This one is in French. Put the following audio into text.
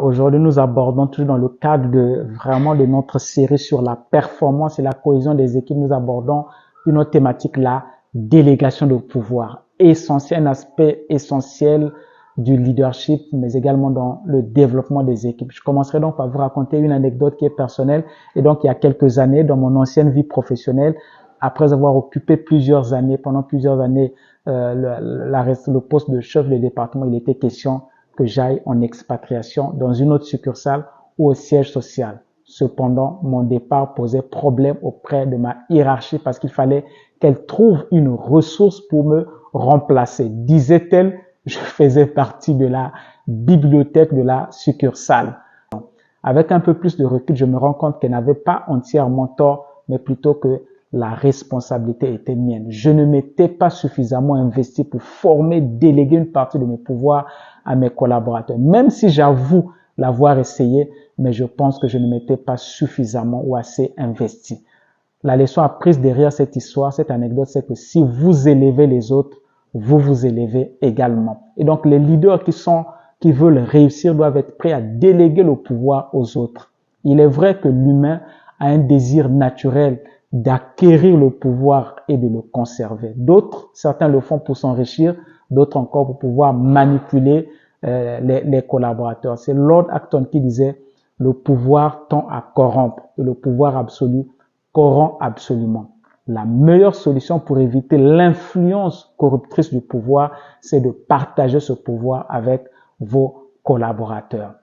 Aujourd'hui, nous abordons toujours dans le cadre de notre série sur la performance et la cohésion des équipes. Nous abordons une autre thématique, la délégation de pouvoir. Un aspect essentiel du leadership, mais également dans le développement des équipes. Je commencerai donc par vous raconter une anecdote qui est personnelle. Et donc, il y a quelques années, dans mon ancienne vie professionnelle, après avoir occupé pendant plusieurs années, le poste de chef de département, il était question que j'aille en expatriation dans une autre succursale ou au siège social. Cependant, mon départ posait problème auprès de ma hiérarchie parce qu'il fallait qu'elle trouve une ressource pour me remplacer. Disait-elle, je faisais partie de la bibliothèque de la succursale. Avec un peu plus de recul, je me rends compte qu'elle n'avait pas entièrement tort, mais plutôt que la responsabilité était mienne. Je ne m'étais pas suffisamment investi pour former, déléguer une partie de mes pouvoirs à mes collaborateurs. Même si j'avoue l'avoir essayé, mais je pense que je ne m'étais pas suffisamment ou assez investi. La leçon apprise derrière cette histoire, cette anecdote, c'est que si vous élevez les autres, vous vous élevez également. Et donc, les leaders qui veulent réussir doivent être prêts à déléguer le pouvoir aux autres. Il est vrai que l'humain a un désir naturel d'acquérir le pouvoir et de le conserver. Certains le font pour s'enrichir, d'autres encore pour pouvoir manipuler les collaborateurs. C'est Lord Acton qui disait « Le pouvoir tend à corrompre et le pouvoir absolu corrompt absolument ». La meilleure solution pour éviter l'influence corruptrice du pouvoir, c'est de partager ce pouvoir avec vos collaborateurs.